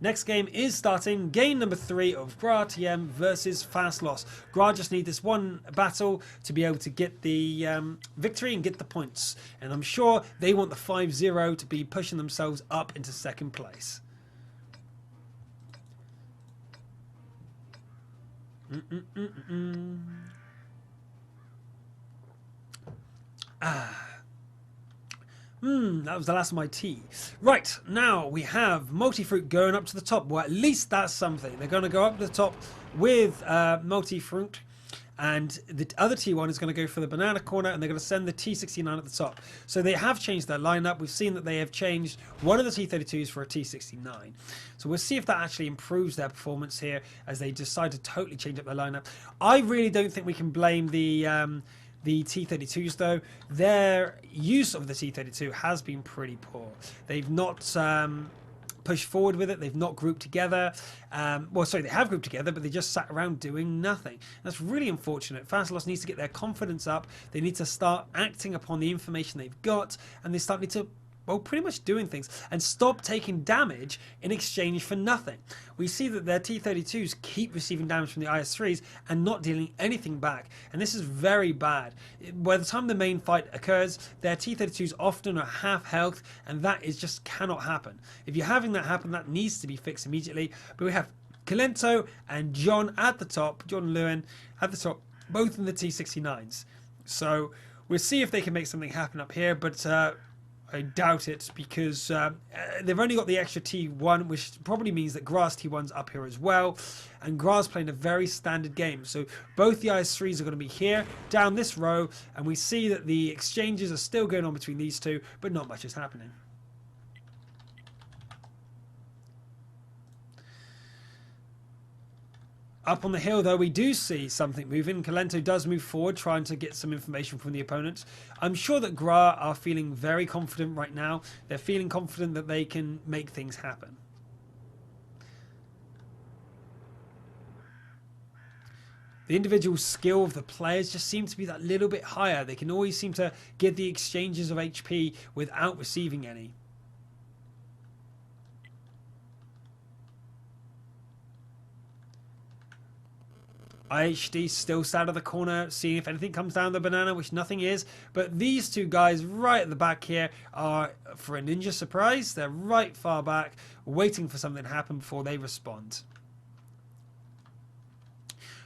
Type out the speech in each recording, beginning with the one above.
Next game is starting. Game number 3 of GRA TM versus Fast Loss. GRA just need this one battle to be able to get the victory and get the points. And I'm sure they want the 5-0 to be pushing themselves up into second place. That was the last of my tea. Right, now we have Multi-Fruit going up to the top. Well, at least that's something. They're going to go up to the top with Multi-Fruit. And the other T1 is going to go for the banana corner, and they're going to send the T69 at the top. So they have changed their lineup. We've seen that they have changed one of the T32s for a T69. So we'll see if that actually improves their performance here as they decide to totally change up their lineup. I really don't think we can blame the T32s though. Their use of the T32 has been pretty poor. They've not pushed forward with it. They've not grouped together. Well, sorry, they have grouped together, but they just sat around doing nothing. That's really unfortunate. Fast Loss needs to get their confidence up. They need to start acting upon the information they've got, and they start need to, well, pretty much doing things and stop taking damage in exchange for nothing. We see that their T32s keep receiving damage from the IS-3s and not dealing anything back, and this is very bad. By the time the main fight occurs, their T32s often are half health, and that is just cannot happen. If you're having that happen, that needs to be fixed immediately. But we have Kalento and John at the top, John Lewin at the top, both in the T69s. So we'll see if they can make something happen up here, but I doubt it, because they've only got the extra T1, which probably means that GRA's T1's up here as well. And GRA's playing a very standard game. So both the IS-3s are going to be here, down this row. And we see that the exchanges are still going on between these two, but not much is happening. Up on the hill, though, we do see something moving. Kalento does move forward, trying to get some information from the opponents. I'm sure that GRA are feeling very confident right now. They're feeling confident that they can make things happen. The individual skill of the players just seems to be that little bit higher. They can always seem to get the exchanges of HP without receiving any. IHD still sat at the corner, seeing if anything comes down the banana, which nothing is. But these two guys right at the back here are for a ninja surprise. They're right far back, waiting for something to happen before they respond.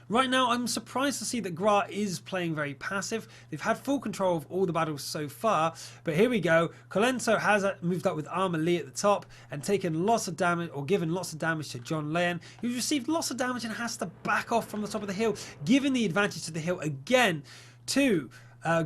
Right now, I'm surprised to see that GRA is playing very passive. They've had full control of all the battles so far, but here we go. Kalento has moved up with Armor Lee at the top and taken lots of damage, or given lots of damage to John Leon, who's received lots of damage and has to back off from the top of the hill, giving the advantage to the hill again to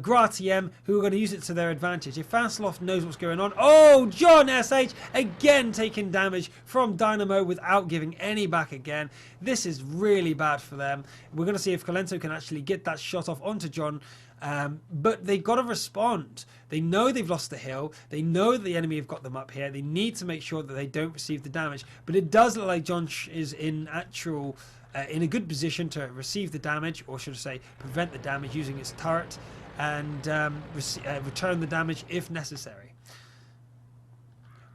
GRA TM, who are going to use it to their advantage. If Fast Loss knows what's going on. Oh, John SH again taking damage from Dynamo without giving any back again. This is really bad for them. We're going to see if Kalento can actually get that shot off onto John. But they've got to respond. They know they've lost the hill. They know that the enemy have got them up here. They need to make sure that they don't receive the damage. But it does look like John is in a good position to receive the damage, or should I say prevent the damage using his turret, and return the damage if necessary.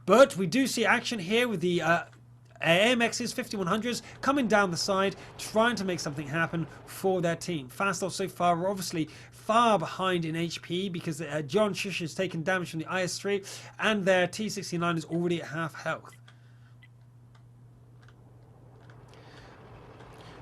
But we do see action here with the AMXs, 5100s, coming down the side, trying to make something happen for their team. Fast Loss so far are obviously far behind in HP, because John Shush has taken damage from the IS-3, and their T69 is already at half health.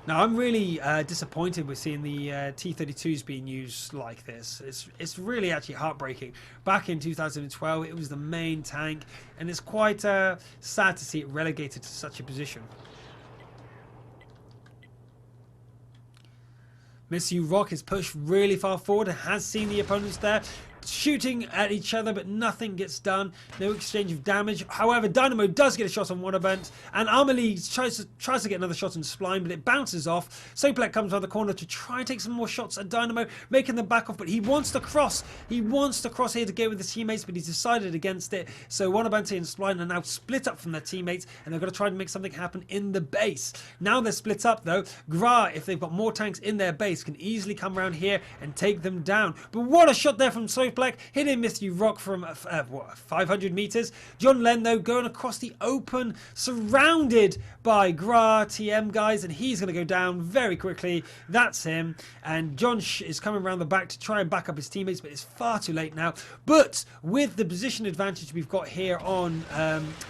Now, I'm really disappointed with seeing the T32s being used like this. It's really actually heartbreaking. Back in 2012, it was the main tank, and it's quite sad to see it relegated to such a position. Miss You Rock is pushed really far forward and has seen the opponents there, shooting at each other, but nothing gets done. No exchange of damage. However, Dynamo does get a shot on one event, and Armely tries to get another shot on Spline, but it bounces off. Soplek comes around the corner to try and take some more shots at Dynamo, making them back off, but he wants to cross. He wants to cross here to go with his teammates, but he's decided against it. So Wanabante and Spline are now split up from their teammates, and they're going to try to make something happen in the base. Now they're split up, though. GRA, if they've got more tanks in their base, can easily come around here and take them down. But what a shot there from Soplek. Black hitting Misty Rock from 500 meters. John Len, though, going across the open, surrounded by GRA TM guys, and he's going to go down very quickly. That's him. And John is coming around the back to try and back up his teammates, but it's far too late now. But with the position advantage we've got here on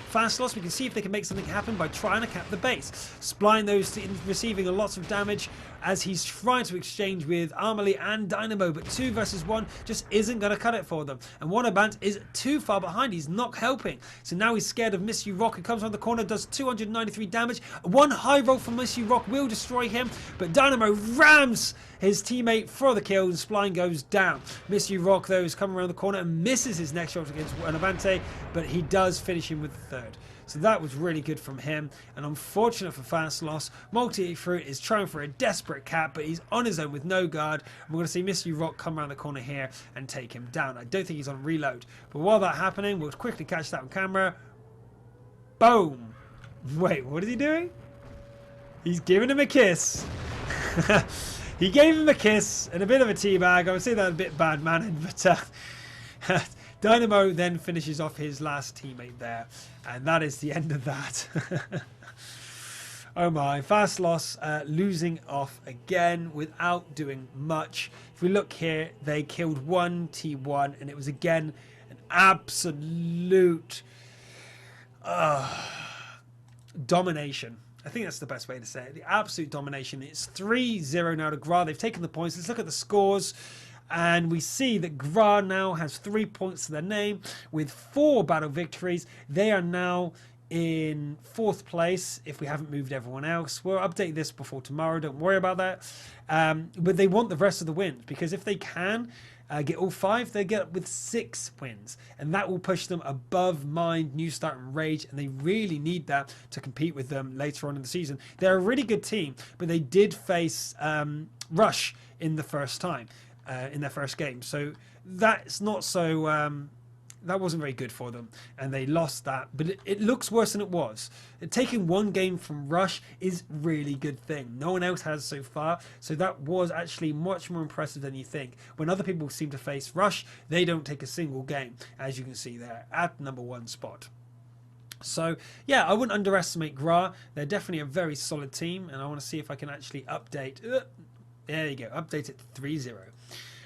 Fast Loss, we can see if they can make something happen by trying to cap the base. Spline those receiving a lot of damage as he's trying to exchange with Armely and Dynamo, but 2 versus 1 just isn't going to cut it for them. And Wanabant is too far behind. He's not helping. So now he's scared of Misty Rock, who comes around the corner, does 293 damage. One high roll from Misty Rock will destroy him, but Dynamo rams his teammate for the kill, and Spline goes down. Misty Rock, though, is coming around the corner and misses his next shot against Wanabante, but he does finish him with the 3rd. So that was really good from him, and unfortunate for Fast Loss. Multi-Fruit is trying for a desperate cap, but he's on his own with no guard. And we're going to see Misty Rock come around the corner here and take him down. I don't think he's on reload, but while that's happening, we'll quickly catch that on camera. Boom! Wait, what is he doing? He's giving him a kiss. He gave him a kiss and a bit of a teabag. I would say that a bit bad mannered, but Dynamo then finishes off his last teammate there, and that is the end of that. Oh my, Fast Loss losing off again without doing much. If we look here, they killed one T1, and it was again an absolute domination. I think that's the best way to say it. The absolute domination. It's 3-0 now to GRA. They've taken the points. Let's look at the scores. And we see that GRA now has 3 points to their name with 4 battle victories. They are now in 4th place if we haven't moved everyone else. We'll update this before tomorrow. Don't worry about that. But they want the rest of the wins, because if they can get all 5, they get up with 6 wins. And that will push them above Mind, New Start and Rage. And they really need that to compete with them later on in the season. They're a really good team, but they did face Rush in the first time. In their first game, so that's not so that wasn't very good for them, and they lost that, but it looks worse than it was. Taking 1 game from Rush is really good thing. No one else has so far, so that was actually much more impressive than you think. When other people seem to face Rush, they don't take a single game, as you can see there at number 1 spot. So yeah, I wouldn't underestimate GRA. They're definitely a very solid team, and I want to see if I can actually update. There you go, update it to 3-0.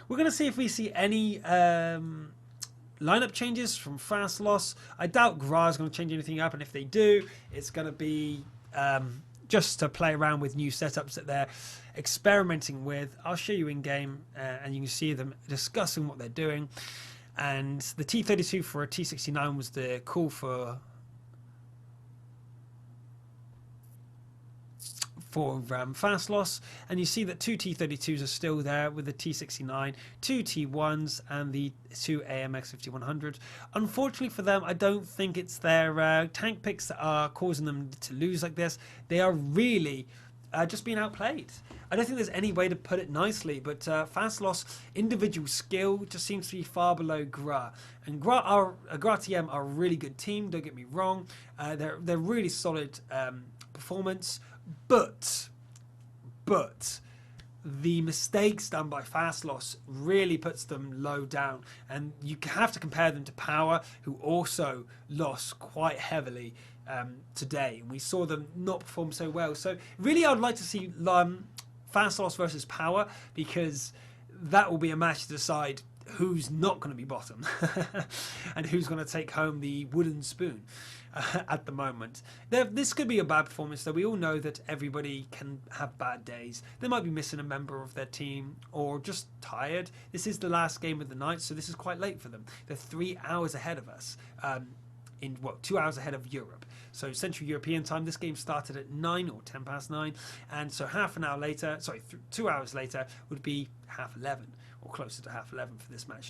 We're going to see if we see any lineup changes from Fast Loss. I doubt GRA is going to change anything up, and if they do, it's going to be just to play around with new setups that they're experimenting with. I'll show you in game, and you can see them discussing what they're doing. And the T32 for a T69 was the call for Fast Loss, and you see that 2 T32s are still there with the T69, 2 T1s and the 2 AMX 5100s. Unfortunately for them, I don't think it's their tank picks that are causing them to lose like this. They are really just being outplayed. I don't think there's any way to put it nicely, but Fast Loss individual skill just seems to be far below GRA. And GRA TM are a really good team, don't get me wrong. They're really solid performance. But the mistakes done by Fast Loss really puts them low down, and you have to compare them to Power, who also lost quite heavily today. We saw them not perform so well. So really, I'd like to see Fast Loss versus Power, because that will be a match to decide who's not going to be bottom and who's going to take home the wooden spoon. At the moment, this could be a bad performance, though we all know that everybody can have bad days. They might be missing a member of their team or just tired. This is the last game of the night, so this is quite late for them. They're 3 hours ahead of us, 2 hours ahead of Europe. So Central European time, this game started at 9 or 10 past 9, and so half an hour later, 2 hours later would be half 11 or closer to half 11 for this match.